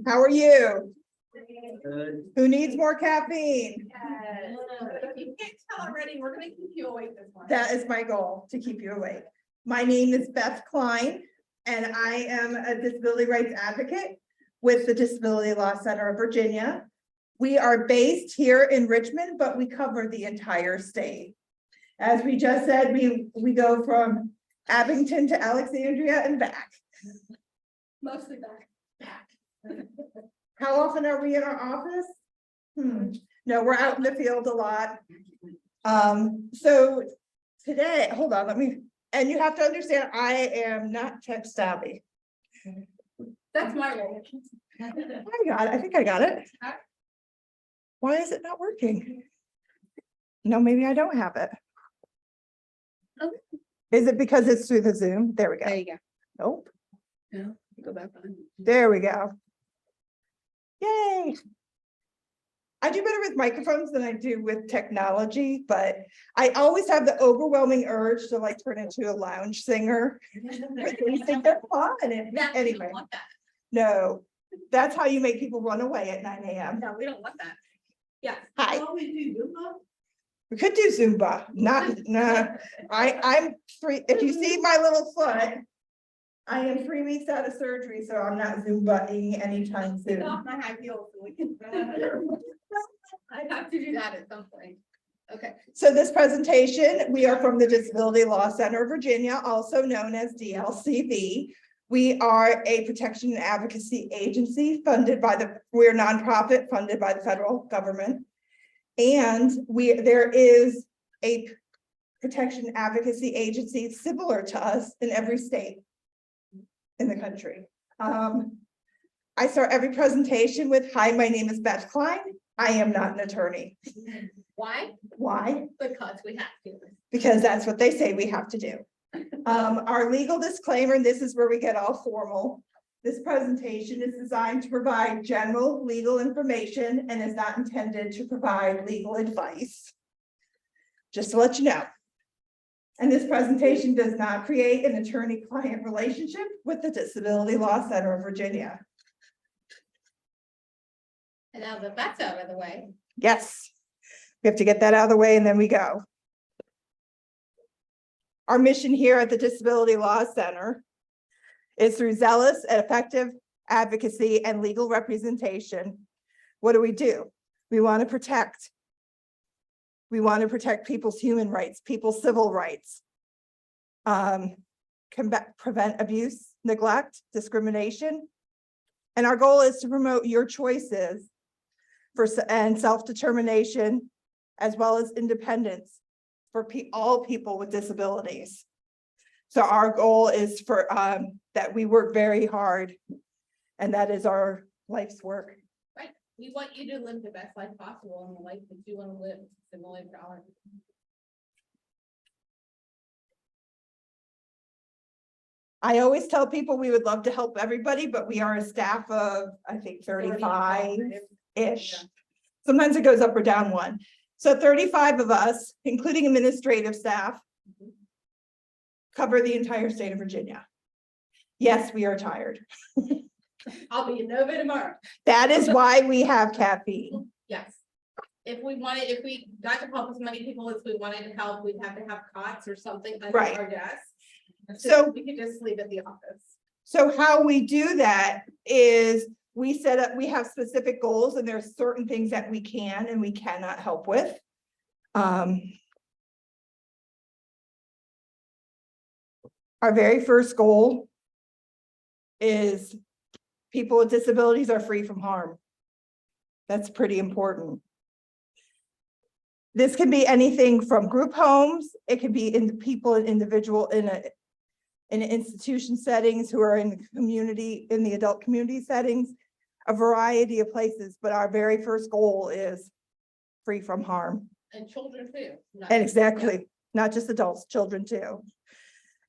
How are you? Good. Who needs more caffeine? If you can't tell already, we're gonna keep you awake this morning. That is my goal, to keep you awake. My name is Beth Klein, and I am a disability rights advocate with the Disability Law Center of Virginia. We are based here in Richmond, but we cover the entire state. As we just said, we go from Abington to Alexandria and back. Mostly back. How often are we in our office? No, we're out in the field a lot. So today, hold on, and you have to understand, I am not tech savvy. That's my role. I think I got it. Why is it not working? No, maybe I don't have it. Is it because it's through the Zoom? There we go. There you go. Nope. No, go back on. There we go. Yay. I do better with microphones than I do with technology, but I always have the overwhelming urge to like turn into a lounge singer. I think they're fun. Anyway, Want that. no, that's how you make people run away at 9 a.m. No, we don't want that. Yeah. Hi. We could do Zumba, no, I'm free. If you see my little foot, I am 3 weeks out of surgery, so I'm not Zumba-ing anytime Get soon. off my high heels so we can. I have to do that at some point. Okay. So this presentation, we are from the Disability Law Center of Virginia, also known as dLCV. We are a protection and advocacy agency funded by we're a nonprofit funded by the federal government. And there is a protection advocacy agency similar to us in every state in the country. I start every presentation with, hi, my name is Beth Klein. I am not an attorney. Why? Why? Because we have to. Because that's what they say we have to do. Our legal disclaimer, and this is where we get all formal. This presentation is designed to provide general legal information and is not intended to provide legal advice. Just to let you know. And this presentation does not create an attorney-client relationship with the Disability Law Center of Virginia. And now that that's out of the way. Yes, we have to get that out of the way and then we go. Our mission here at the Disability Law Center is through zealous and effective advocacy and legal representation. What do? We want to protect. We want to protect people's human rights, people's civil rights, prevent abuse, neglect, discrimination. And our goal is to promote your choices and self-determination, as well as independence for all people with disabilities. So our goal is for that we work very hard, and that is our life's work. Right. We want you to live the best life possible and the life that you want to live. Similar to ours. I always tell people we would love to help everybody, but we are a staff of, I think, 35-ish. Yeah. Sometimes it goes up or down one. So 35 of us, including administrative staff, cover the entire state of Virginia. Yes, we are tired. I'll be in Nova tomorrow. That is why we have caffeine. Yes. If we got to help as many people as we wanted to help, we'd have to have cots or something under Right. our desks. So we could just sleep at the office. So how we do that is we have specific goals, and there's certain things that we can and we cannot help with. Our very first goal is people with disabilities are free from harm. That's pretty important. This can be anything from group homes. It can be in institution settings who are in the community, in the adult community settings, a variety of places. But our very first goal is free from harm. And children too. And exactly, not just adults, children too.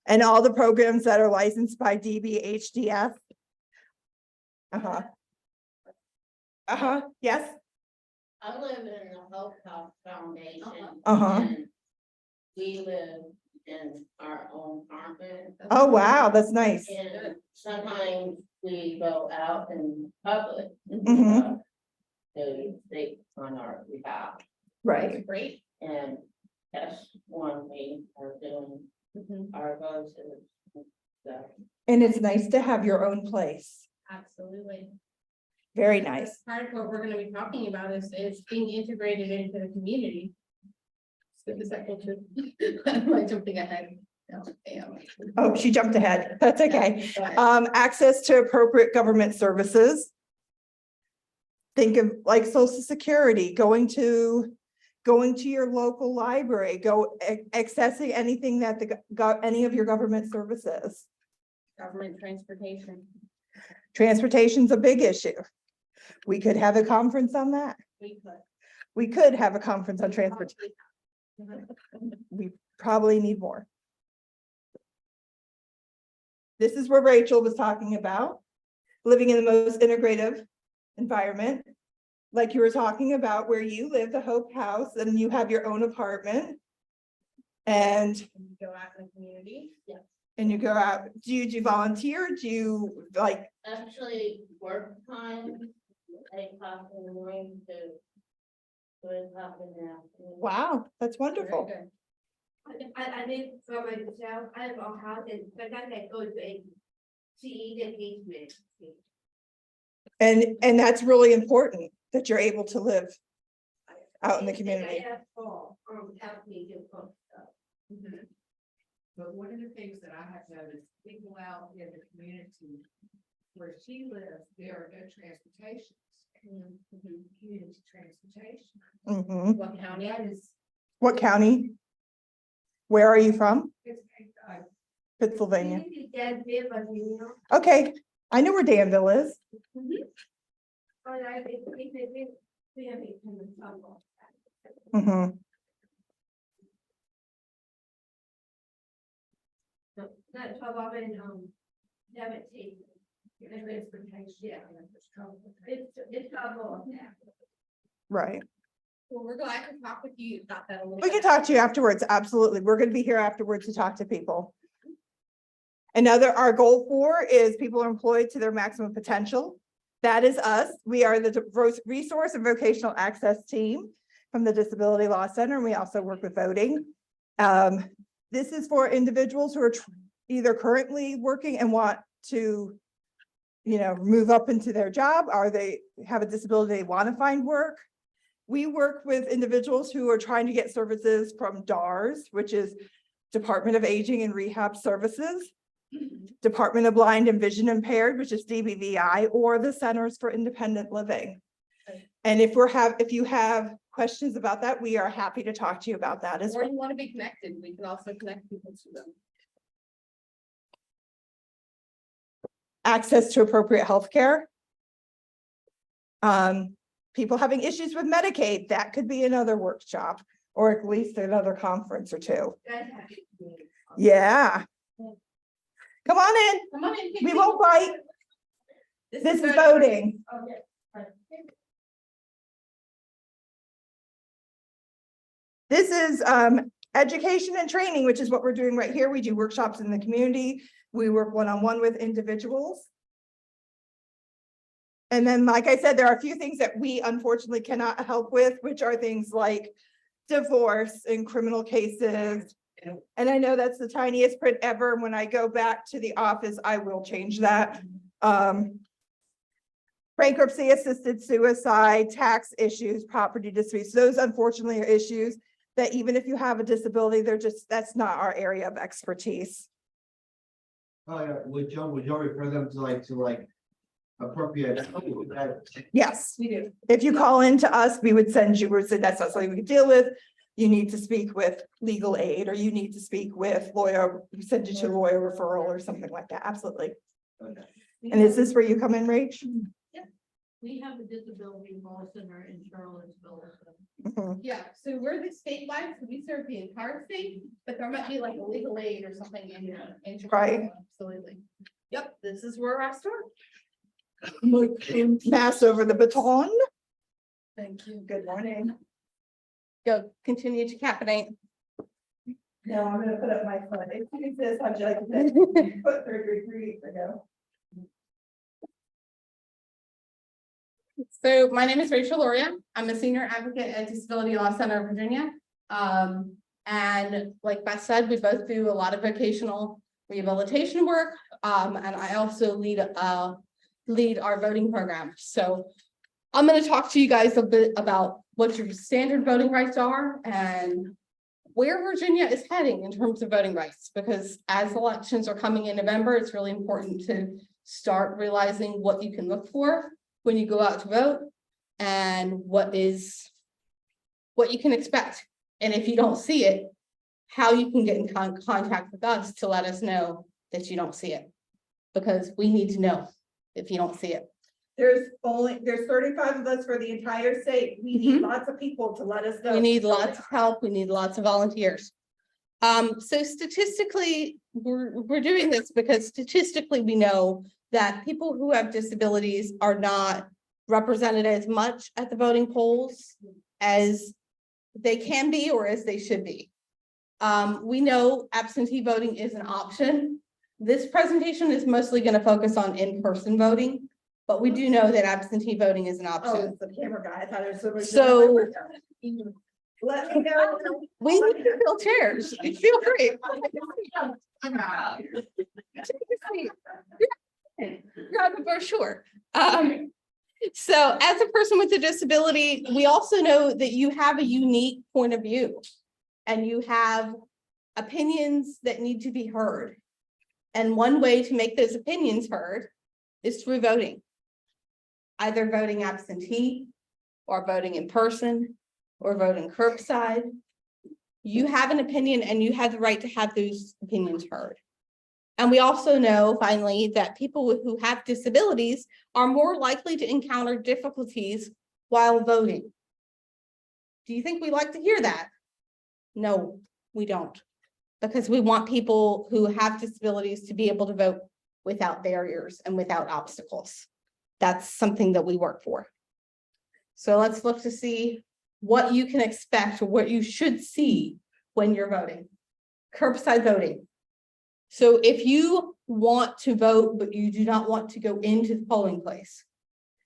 And all the programs that are licensed by DBHDF. Yes. I live in the Hope House Foundation. Uh-huh. And we live in our own apartment. Oh, wow, that's nice. And sometimes we go out in public. Mhm. They on our behalf, Right. That's great. and that's one we are doing our voices. So, And it's nice to have your own place. Absolutely. Very nice. Part of what we're gonna be talking about is being integrated into the community. Is that cool too? Am I jumping ahead? No, I am. Oh, she jumped ahead. That's okay. Go ahead. Access to appropriate government services. Think of like social security, going to your local library, accessing anything that any of your government services. Government transportation. Transportation's a big issue. We could have a conference on that. We could. We could have a conference on transportation. We probably need more. This is where Rachel was talking about, living in the most integrative environment. Like you were talking about where you live, the Hope House, and you have your own apartment. And You go out in the community. Yeah. and you go out, do you volunteer? Do you like, actually, work time, 8 o'clock in the morning to 2 o'clock in the afternoon. wow, that's Very wonderful. good. I did for myself, I have a house and sometimes I go to a CE engagement. And that's really important that you're able to live out in the community. I have all, help me do both stuff. But one of the things that I have noticed, people out in the community where she lives, there are no transportations. Community transportation. Mhm. What county? That is, What county? Where are you from? it's, Pennsylvania. Maybe that big, but you know, Okay, I know where Danville is. but I think we have it in the trouble. Mhm. Not trouble in, Devontae. transportation. Yeah. It's trouble. It's trouble now. Right. Well, we're glad to talk with you about that a little We can bit. talk to you afterwards. Absolutely. We're going to be here afterwards to talk to people. Our goal is people are employed to their maximum potential. That is us. We are the resource and vocational access team from the Disability Law Center. And we also work with voting. This is for individuals who are either currently working and want to, move up into their job, or they have a disability, they want to find work. We work with individuals who are trying to get services from DARS, which is Department of Aging and Rehab Services, Department of Blind and Vision Impaired, which is DBVI, or the Centers for Independent Living. And if you have questions about that, we are happy to talk to you about that as Or well. you want to be connected, we can also connect people to them. Access to appropriate health care. People having issues with Medicaid, that could be another workshop, or at least another conference or two. That's happy. Yeah. Come on in. Come on in. We won't bite. This is voting. Okay. This is education and training, which is what we're doing right here. We do workshops in the community. We work one-on-one with individuals. And then, like I said, there are a few things that we unfortunately cannot help with, which are things like divorce and criminal cases. And I know that's the tiniest print ever. When I go back to the office, I will change that. Bankruptcy, assisted suicide, tax issues, property disputes, those unfortunately are issues that even if you have a disability, that's not our area of expertise. Oh, yeah, would y'all refer them to like appropriate? Yes, We do. if you call in to us, we would send you, that's not something we could deal with. You need to speak with legal aid, or you need to speak with lawyer, we send you to lawyer referral or something like that, absolutely. Okay. And is this where you come in, Rach? We have a disability law center in Charlottesville. Mhm. Yeah, so we're the statewide, so we serve the entire state, but there might be like a legal aid or something in here. Right. Absolutely. Yep, this is where I start. Pass over the baton. Thank you. Good morning. Go, continue to capitate. No, I'm gonna put up my foot. It exists, I'd like to put 3 weeks ago. So my name is Loria. I'm a senior advocate at Disability Law Center of Virginia. And like Beth said, we both do a lot of vocational rehabilitation work. And I also lead our voting program. So I'm going to talk to you guys a bit about what your standard voting rights are and where Virginia is heading in terms of voting rights, because as elections are coming in November, it's really important to start realizing what you can look for when you go out to vote and what you can expect. And if you don't see it, how you can get in contact with us to let us know that you don't see it, because we need to know if you don't see it. There's 35 of us for the entire state. We need lots of people to let us know. We need lots of help. We need lots of volunteers. So statistically, we're doing this because statistically we know that people who have disabilities are not represented as much at the voting polls as they can be or as they should be. We know absentee voting is an option. This presentation is mostly going to focus on in-person voting, but we do know that absentee voting is an Oh, option. it's the camera guy. I thought it was. So Let me know. we need to fill chairs. Feel free. Grab a brochure. So as a person with a disability, we also know that you have a unique point of view and you have opinions that need to be heard. And one way to make those opinions heard is through voting. Either voting absentee or voting in person or voting curbside. You have an opinion and you have the right to have those opinions heard. And we also know, finally, that people who have disabilities are more likely to encounter difficulties while voting. Do you think we like to hear that? No, we don't. Because we want people who have disabilities to be able to vote without barriers and without obstacles. That's something that we work for. So let's look to see what you can expect or what you should see when you're voting. Curbside voting. So if you want to vote, but you do not want to go into the polling place,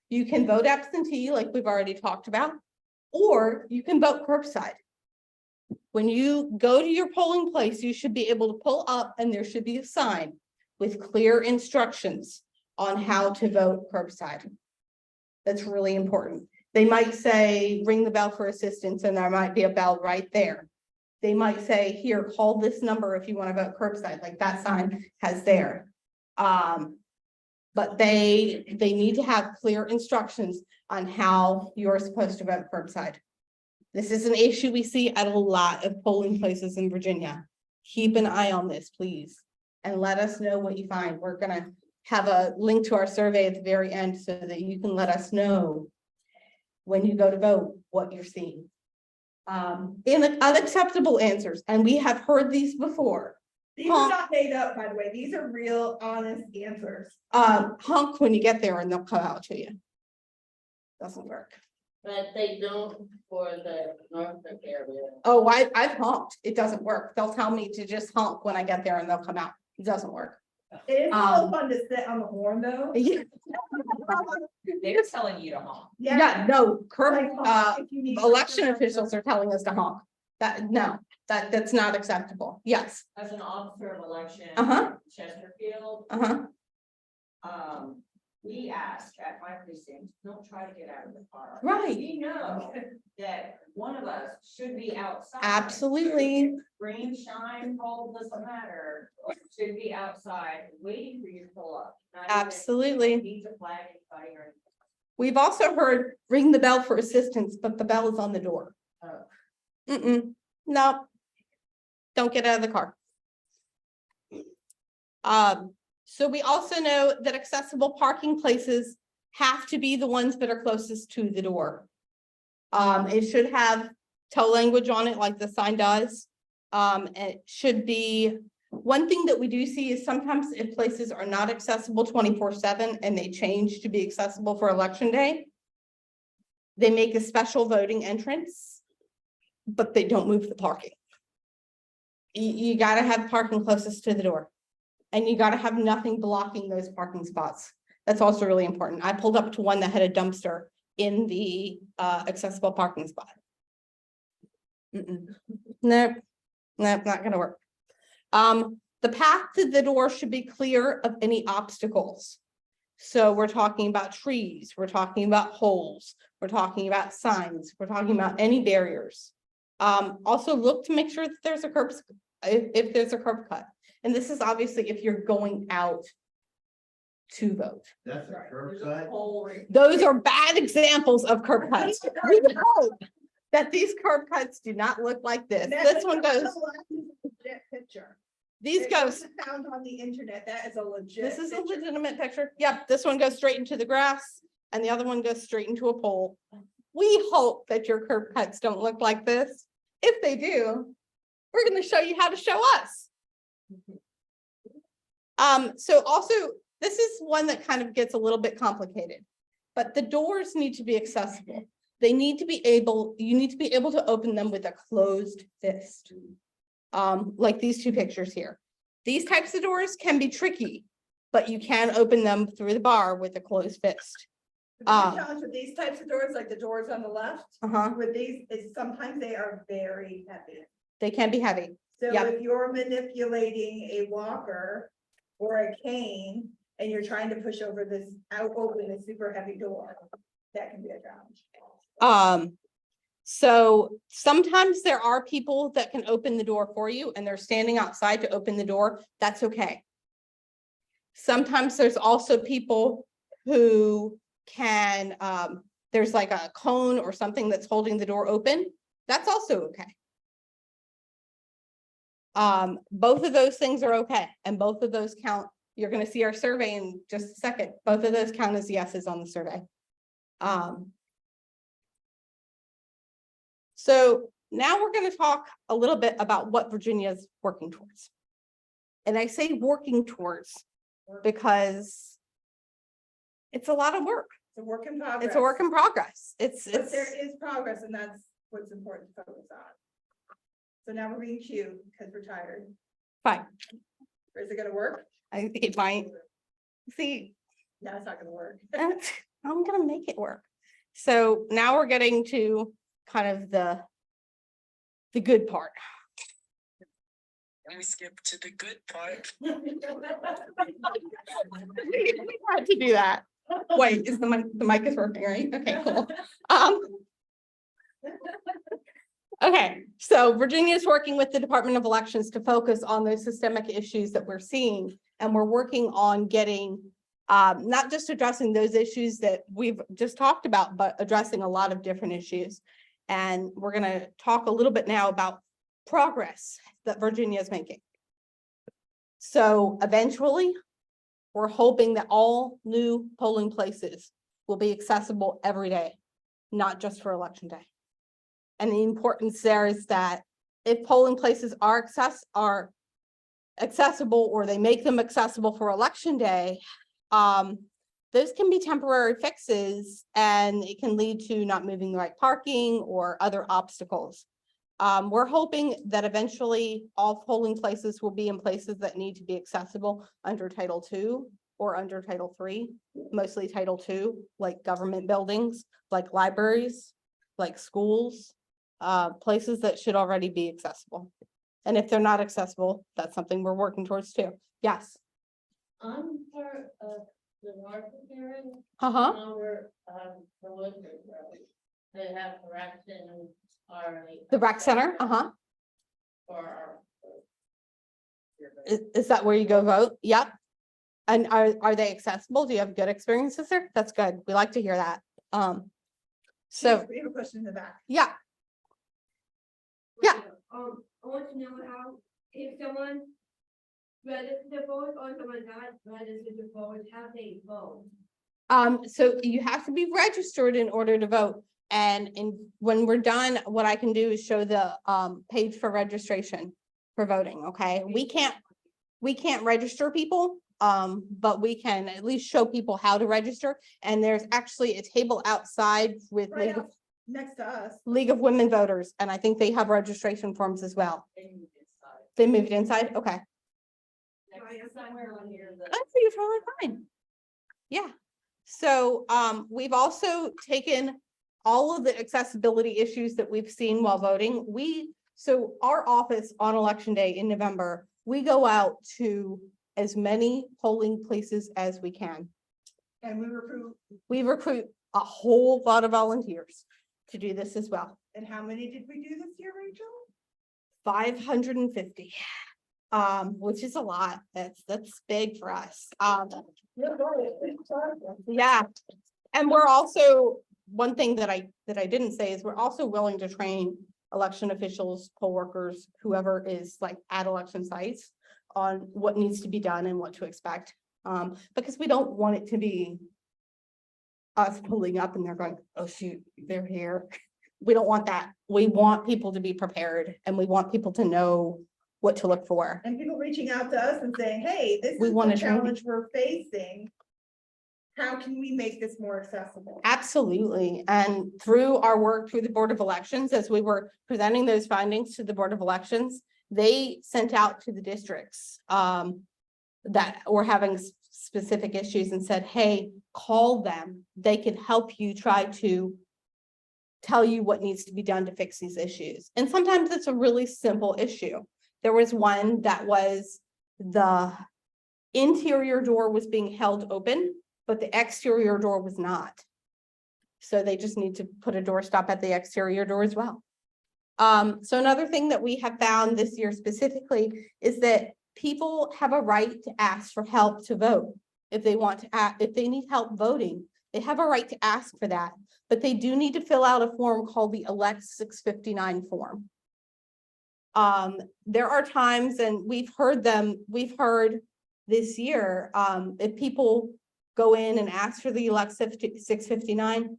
you can vote absentee, like we've already talked about, or you can vote curbside. When you go to your polling place, you should be able to pull up and there should be a sign with clear instructions on how to vote curbside. That's really important. They might say, ring the bell for assistance, and there might be a bell right there. They might say, here, call this number if you want to vote curbside, like that sign has there. But they need to have clear instructions on how you're supposed to vote curbside. This is an issue we see at a lot of polling places in Virginia. Keep an eye on this, please, and let us know what you find. We're gonna have a link to our survey at the very end so that you can let us know when you go to vote what you're seeing. In unacceptable answers, and we have heard these before. These are not made up, by the way. These are real, honest answers. Honk when you get there and they'll come out to you. Doesn't work. But they don't for the Norfolk area. Oh, I've honked. It doesn't work. They'll tell me to just honk when I get there and they'll come out. It doesn't work. It's so fun to sit on the horn though. Yeah, They're telling you to honk. yeah, no, Like, if you need- election officials are telling us to honk. That's not acceptable. Yes. As an officer of election. Uh-huh. Chesterfield, we ask at my precinct, don't try to get out of the car. Right. We know that one of us should be outside. Absolutely. Rain, shine, cold, doesn't matter, should be outside waiting for you to pull up. Not even Absolutely. Need to flag anybody or anything. We've also heard ring the bell for assistance, but the bell is on the door. Oh. No. Don't get out of the car. So we also know that accessible parking places have to be the ones that are closest to the door. It should have tow language on it like the sign does. It should be, one thing that we do see is sometimes if places are not accessible 24/7 and they change to be accessible for election day, they make a special voting entrance, but they don't move the parking. You gotta have parking closest to the door. And you gotta have nothing blocking those parking spots. That's also really important. I pulled up to one that had a dumpster in the accessible parking spot. Nope, nope, not gonna work. The path to the door should be clear of any obstacles. So we're talking about trees, we're talking about holes, we're talking about signs, we're talking about any barriers. Also look to make sure that there's a curb, if there's a curb cut. And this is obviously if you're going out to vote. That's a curb There's a cut. hole right- Those are bad examples of curb cuts. We hope that these curb cuts do not look like this. This one goes, Legit picture. these It goes, wasn't found on the internet. That is a legit. this is a picture. legitimate picture. Yep, this one goes straight into the grass and the other one goes straight into a pole. We hope that your curb cuts don't look like this. If they do, we're gonna show you how to show us. So also, this is one that kind of gets a little bit complicated, but the doors need to be accessible. They need to be able, you need to be able to open them with a closed fist. Like these two pictures here. These types of doors can be tricky, but you can open them through the bar with a closed fist. The big challenge with these types of doors, like the doors on the left, with these, is sometimes they are very heavy. They can be heavy. So Yep. if you're manipulating a walker or a cane and you're trying to push over this, open a super heavy door, that can be a challenge. So sometimes there are people that can open the door for you and they're standing outside to open the door. That's okay. Sometimes there's also people who can, there's like a cone or something that's holding the door open. That's also okay. Both of those things are okay. And both of those count. You're going to see our survey in just a second. Both of those count as yeses on the survey. So now we're going to talk a little bit about what Virginia is working towards. And I say working towards because it's a lot of work. It's a work in progress. It's a work in progress. But there is progress and that's what's important to focus on. So now we're being cute because we're tired. Fine. Or is it gonna work? I think it might. See, No, it's not gonna work. I'm gonna make it work. So now we're getting to kind of the good part. And we skip to the good part. We had to do that. Wait, is the mic is working, right? Okay, cool. Okay, so Virginia is working with the Department of Elections to focus on those systemic issues that we're seeing. And we're working on getting, not just addressing those issues that we've just talked about, but addressing a lot of different issues. And we're gonna talk a little bit now about progress that Virginia is making. So eventually, we're hoping that all new polling places will be accessible every day, not just for election day. And the importance there is that if polling places are accessible or they make them accessible for election day, those can be temporary fixes and it can lead to not moving the right parking or other obstacles. We're hoping that eventually all polling places will be in places that need to be accessible under Title II or under Title III, mostly Title II, like government buildings, like libraries, like schools, places that should already be accessible. And if they're not accessible, that's something we're working towards too. Yes. On part of the market area, Uh-huh. our, the Woodford Road, they have correction already. The rec center, uh-huh. For Is that where you go vote? Yep. And are they accessible? Do you have good experiences there? That's good. We like to hear that. So, We have a question in the back. yeah, Yeah. I want to know how, if someone registered to vote or someone not registered to vote, how they vote. so you have to be registered in order to vote. And when we're done, what I can do is show the page for registration for voting, okay? We can't register people, but we can at least show people how to register. And there's actually a table outside with Right out next to us. League of Women Voters, and I think they have registration forms as well. They move inside. They moved inside, okay. Somewhere on here that. Oh, you're totally fine. Yeah, so we've also taken all of the accessibility issues that we've seen while voting. So our office on election day in November, we go out to as many polling places as we can. And we recruit, We recruit a whole lot of volunteers to do this as well. and how many did we do this year, Rachel? 550, which is a lot. That's big for us. Yeah, and we're also, one thing that I didn't say is we're also willing to train election officials, poll workers, whoever is like at election sites on what needs to be done and what to expect. Because we don't want it to be us pulling up and they're going, oh shoot, they're here. We don't want that. We want people to be prepared and we want people to know what to look for. And people reaching out to us and saying, hey, this We is wanna the train you. challenge we're facing. How can we make this more accessible? Absolutely. And through our work through the Board of Elections, as we were presenting those findings to the Board of Elections, they sent out to the districts that were having specific issues and said, hey, call them. They can help you try to tell you what needs to be done to fix these issues. And sometimes it's a really simple issue. There was one that was the interior door was being held open, but the exterior door was not. So they just need to put a doorstop at the exterior door as well. So another thing that we have found this year specifically is that people have a right to ask for help to vote. If they want to if they need help voting, they have a right to ask for that, but they do need to fill out a form called the Elect 659 form. There are times, and we've heard this year, if people go in and ask for the Elect 659,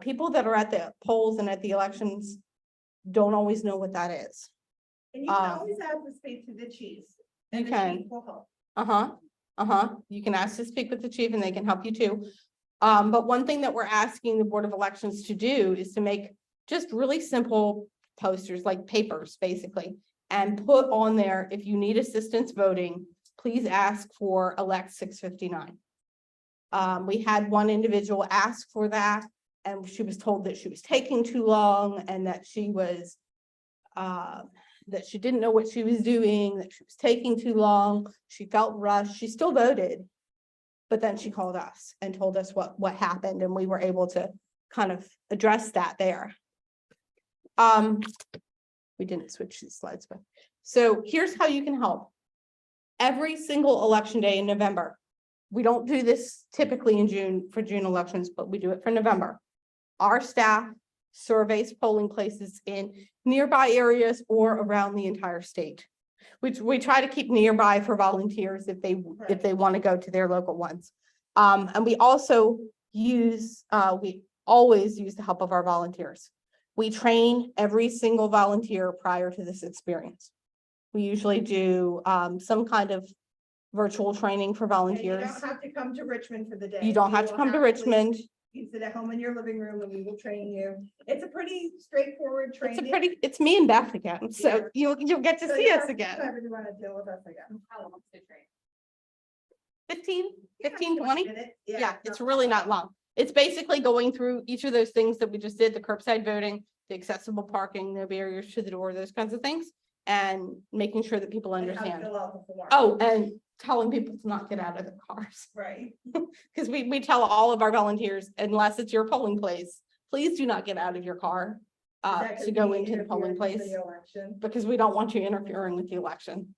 people that are at the polls and at the elections don't always know what that is. And you can always ask to speak to the chief. You and the can. chief will help. You can ask to speak with the chief and they can help you too. But one thing that we're asking the Board of Elections to do is to make just really simple posters, like papers, basically, and put on there, if you need assistance voting, please ask for Elect 659. We had one individual ask for that, and she was told that she was taking too long and that she was that she didn't know what she was doing, that she was taking too long. She felt rushed. She still voted, but then she called us and told us what happened, and we were able to kind of address that there. We didn't switch these slides, but so here's how you can help. Every single election day in November, we don't do this typically in June for June elections, but we do it for November. Our staff surveys polling places in nearby areas or around the entire state. We try to keep nearby for volunteers if they want to go to their local ones. And we also use, we always use the help of our volunteers. We train every single volunteer prior to this experience. We usually do some kind of virtual training for And you volunteers. don't have to come to Richmond for the day. You don't We have to will come to happily- Richmond. You sit at home in your living room and we will train you. It's a pretty straightforward training. It's me and Beth again, so you'll get to So see you us don't again. ever want to deal with us again. How long's the train? 15, 20? Minutes. Yeah, it's really not long. It's basically going through each of those things that we just did, the curbside voting, the accessible parking, no barriers to the door, those kinds of things, and making sure that people And how to understand. fill out the form. Oh, and telling people to not get out of their cars. Right. Because we tell all of our volunteers, unless it's your polling place, please do not get out of your car That to could go be into the polling interference with place, the election. because we don't want you interfering with the election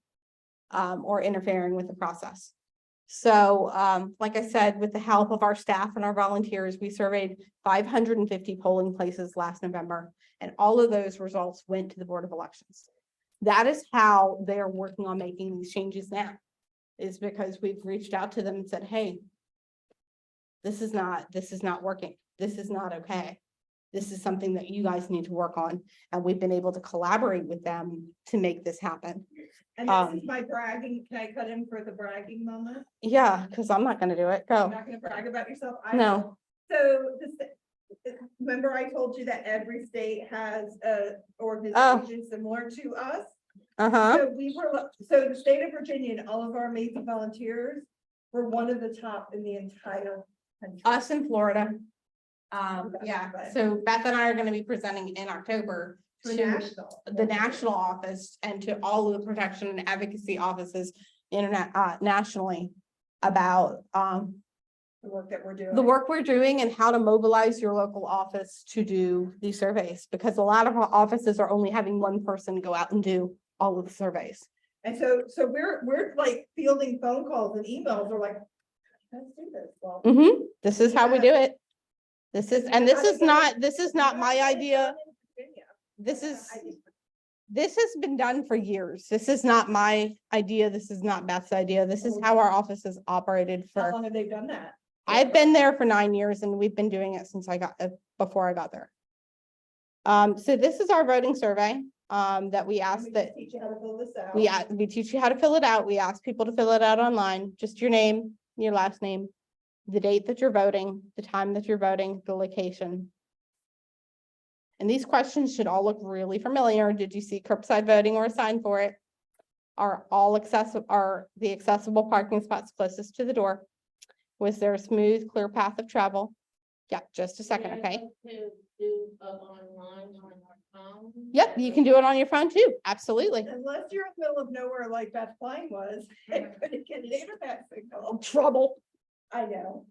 or interfering with the process. So like I said, with the help of our staff and our volunteers, we surveyed 550 polling places last November, and all of those results went to the Board of Elections. That is how they are working on making these changes now, is because we've reached out to them and said, hey, this is not working. This is not okay. This is something that you guys need to work on. And we've been able to collaborate with them to make this happen. And this is my bragging. Can I cut in for the bragging moment? Yeah, because I'm not gonna do it. You're Go. not gonna brag about yourself. I No. So remember I told you that every state has a organization similar to us? Uh-huh. So we were, so the state of Virginia and all of our amazing volunteers were one of the top in the entire country. Us in Florida. Yeah, But so Beth and I are gonna be presenting in October for to national. the national office and to all of the protection and advocacy offices nationally about The work that we're doing. the work we're doing and how to mobilize your local office to do these surveys, because a lot of our offices are only having one person go out and do all of the surveys. And so we're like fielding phone calls and emails. We're like, let's do this. Well, This is how we do it. This is not my idea. This has been done for years. This is not my idea. This is not Beth's idea. This is how our office has operated How for, long have they done that? I've been there for 9 years and we've been doing it since before I got there. So this is our voting survey, that we And asked we that, just teach you how to fill this out. we teach you how to fill it out. We ask people to fill it out online, just your name, your last name, the date that you're voting, the time that you're voting, the location. And these questions should all look really familiar. Did you see curbside voting or a sign for it? Are the accessible parking spots closest to the door? Was there a smooth, clear path of travel? Yeah, just a second, okay? To do online on our phone. Yep, you can do it on your phone too. Absolutely. Unless you're in the middle of nowhere like Beth Klein was, and couldn't get an internet signal. Trouble. I know.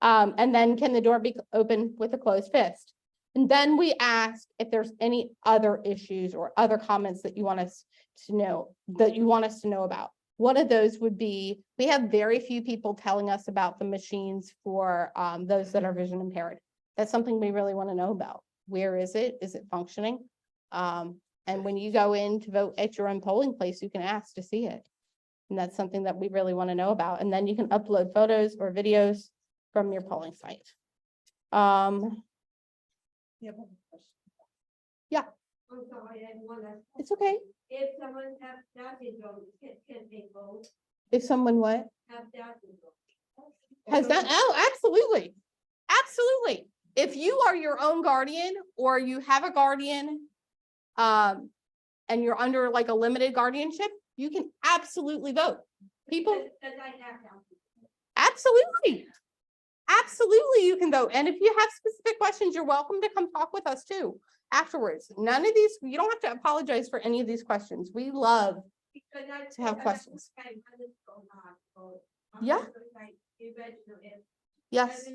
And then can the door be open with a closed fist? And then we ask if there's any other issues or other comments that you want us to know, about. One of those would be, we have very few people telling us about the machines for those that are vision impaired. That's something we really want to know about. Where is it? Is it functioning? And when you go in to vote at your own polling place, you can ask to see it. And that's something that we really want to know about. And then you can upload photos or videos from your polling site. Yeah, one question. I'm sorry, I have one last. It's okay. If someone have that syndrome, can they vote, If someone what? have that syndrome? Has that, oh, absolutely. Absolutely. If you are your own guardian or you have a guardian, and you're under like a limited guardianship, you can absolutely vote. People, That I have that. absolutely. Absolutely, you can vote. And if you have specific questions, you're welcome to come talk with us too afterwards. None of these, you don't have to apologize for any of these questions. We love, To have questions. Yeah. yes,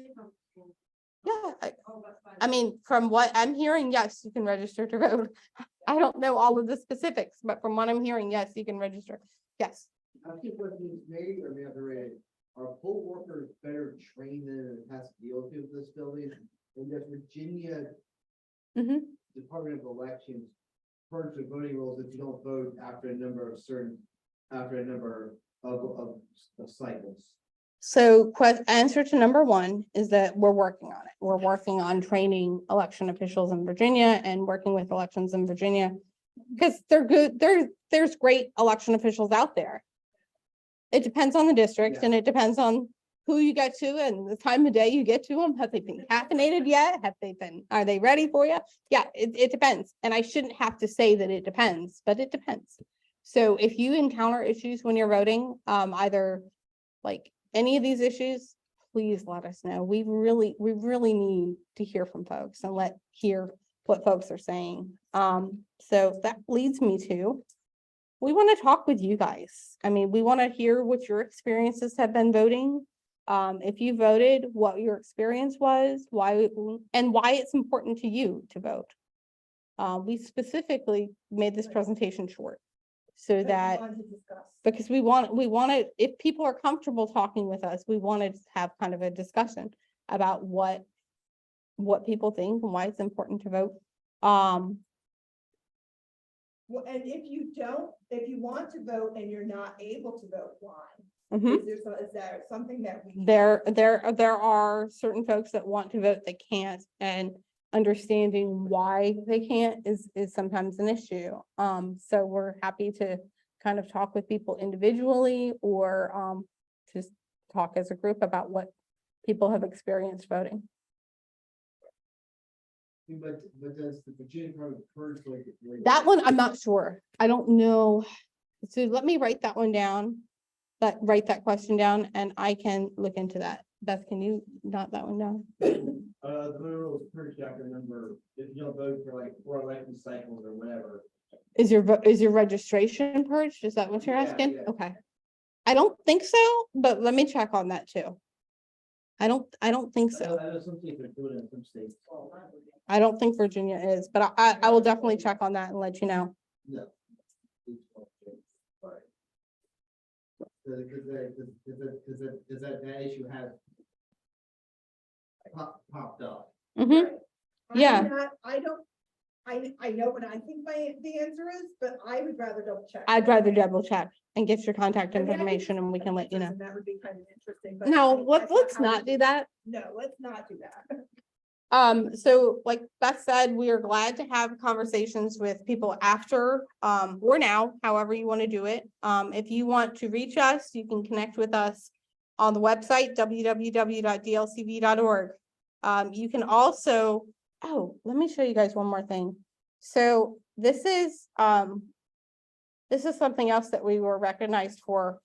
yeah. I mean, from what I'm hearing, yes, you can register to vote. I don't know all of the specifics, but from what I'm hearing, yes, you can register. Yes. I think what needs made, or maybe I've read, are poll workers better trained than in the past to deal with this building? And does Virginia Mhm. Department of Elections purge the voting rules if you don't vote after a number of cycles? So answer to number one is that we're working on it. We're working on training election officials in Virginia and working with elections in Virginia. Because they're good, there's great election officials out there. It depends on the district and it depends on who you get to and the time of day you get to them. Have they been caffeinated yet? Are they ready for you? Yeah, it depends. And I shouldn't have to say that it depends, but it depends. So if you encounter issues when you're voting, either like any of these issues, please let us know. We really need to hear from folks and hear what folks are saying. So that leads me to, we want to talk with you guys. I mean, we want to hear what your experiences have been voting. If you voted, what your experience was, why it's important to you to vote. We specifically made this presentation short so that because we want to, if people are comfortable talking with us, we want to have kind of a discussion about what people think and why it's important to vote. Well, and if you want to vote and you're not able to vote, why? Mhm. Is there something that we? There are certain folks that want to vote that can't, and understanding why they can't is sometimes an issue. So we're happy to kind of talk with people individually or just talk as a group about what people have experienced voting. But does the Virginia Department of PERS like? That one, I'm not sure. I don't know. So let me write that one down. Write that question down and I can look into that. Beth, can you jot that one down? The rules PERS chapter number, if you don't vote for like 4 election cycles or whatever. Is your registration purged? Is that what you're Yeah, asking? yeah. Okay. I don't think so, but let me check on that too. I don't think so. I know some states are doing it in some states. I don't think Virginia is, but I will definitely check on that and let you know. No. Because that issue has popped up. Mhm. Yeah. I know what I think the answer is, but I would rather double check. I'd rather double check and get your contact I mean, I think information and we can let you know. and That would be kind of interesting, but. No, I mean, that's let's how we not do that. No, let's not do that. So like Beth said, we are glad to have conversations with people after, or now, however you want to do it. If you want to reach us, you can connect with us on the website, www.dlcv.org. You can also, oh, let me show you guys one more thing. So this is something else that we were recognized for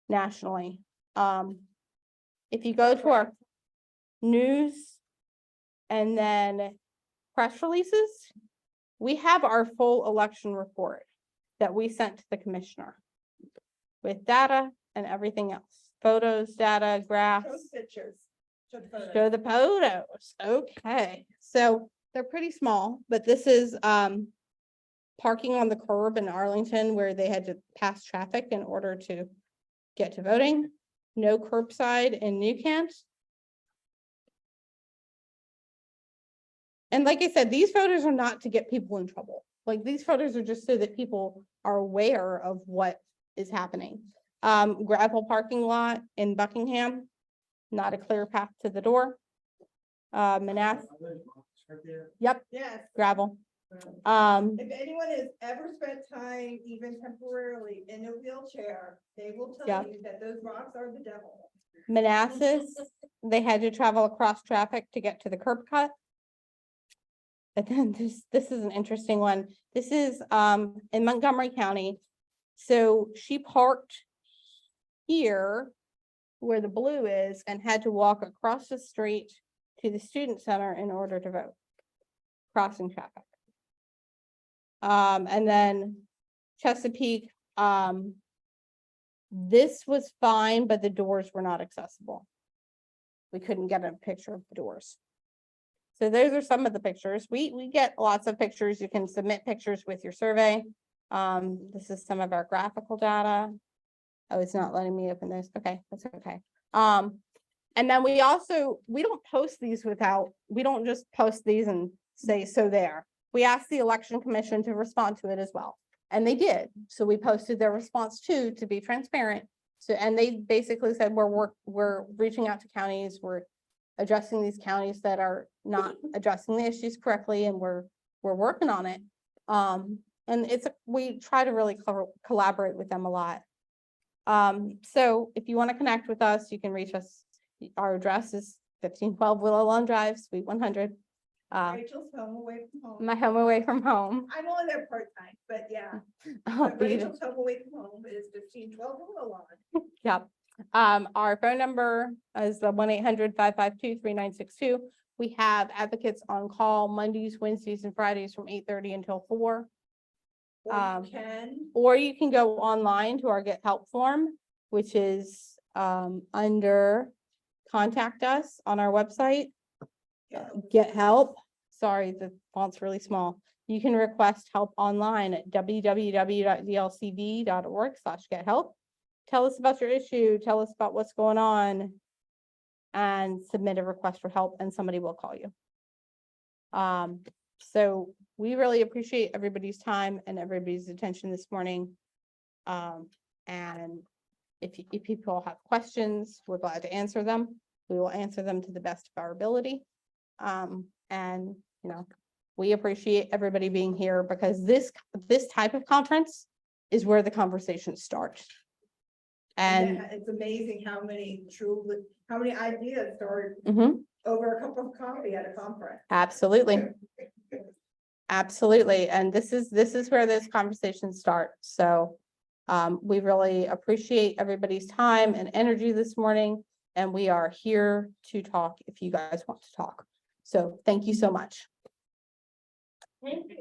nationally. If you go to our news and then press releases, we have our full election report that we sent to the commissioner with data and everything else, photos, data, Show graphs, the pictures. Show the photos. show the photos. Okay, so they're pretty small, but this is parking on the curb in Arlington where they had to pass traffic in order to get to voting. No curbside in New Kent. And like I said, these photos are not to get people in trouble. Like these photos are just so that people are aware of what is happening. Gravel parking lot in Buckingham, not a clear path to the door. Manassas, yep, Yes. gravel. If anyone has ever spent time, even temporarily, in a wheelchair, they will Yeah. tell you that those rocks are the devil. Manassas, they had to travel across traffic to get to the curb cut. And then this is an interesting one. This is in Montgomery County. So she parked here where the blue is and had to walk across the street to the student center in order to vote, crossing traffic. And then Chesapeake, this was fine, but the doors were not accessible. We couldn't get a picture of the doors. So those are some of the pictures. We get lots of pictures. You can submit pictures with your survey. This is some of our graphical data. Oh, it's not letting me open this. Okay, that's okay. And then we don't post these we don't just post these and say, so there. We asked the election commission to respond to it as well. And they did. So we posted their response too, to be transparent. So, and they basically said, we're reaching out to counties, we're addressing these counties that are not addressing the issues correctly, and we're working on it. And we try to really collaborate with them a lot. So if you want to connect with us, you can reach us. Our address is 1512 Willow Lawn Drive, Suite 100. Rachel's home away from home. My home away from home. I'm only there part-time, but yeah. Oh, But Rachel's home away from home is 1512 Willow Lawn. Yep. Our phone number is the 1-800-552-3962. We have advocates on call Mondays, Wednesdays, and Fridays from 8:30 until 4. Or you can go online to our Get Help form, which is under Contact Us on our website. Get Help. Sorry, the font's really small. You can request help online at www.dlcv.org/gethelp. Tell us about your issue, tell us about what's going on, and submit a request for help, and somebody will call you. So we really appreciate everybody's time and everybody's attention this morning. And if people have questions, we're glad to answer them. We will answer them to the best of our ability. And we appreciate everybody being here, because this type of conference is where the conversations start. And It's amazing how many ideas start Mhm. over a cup of coffee at a conference. Absolutely. Absolutely. And this is where those conversations start. So we really appreciate everybody's time and energy this morning. And we are here to talk if you guys want to talk. So thank you so much. Thank you.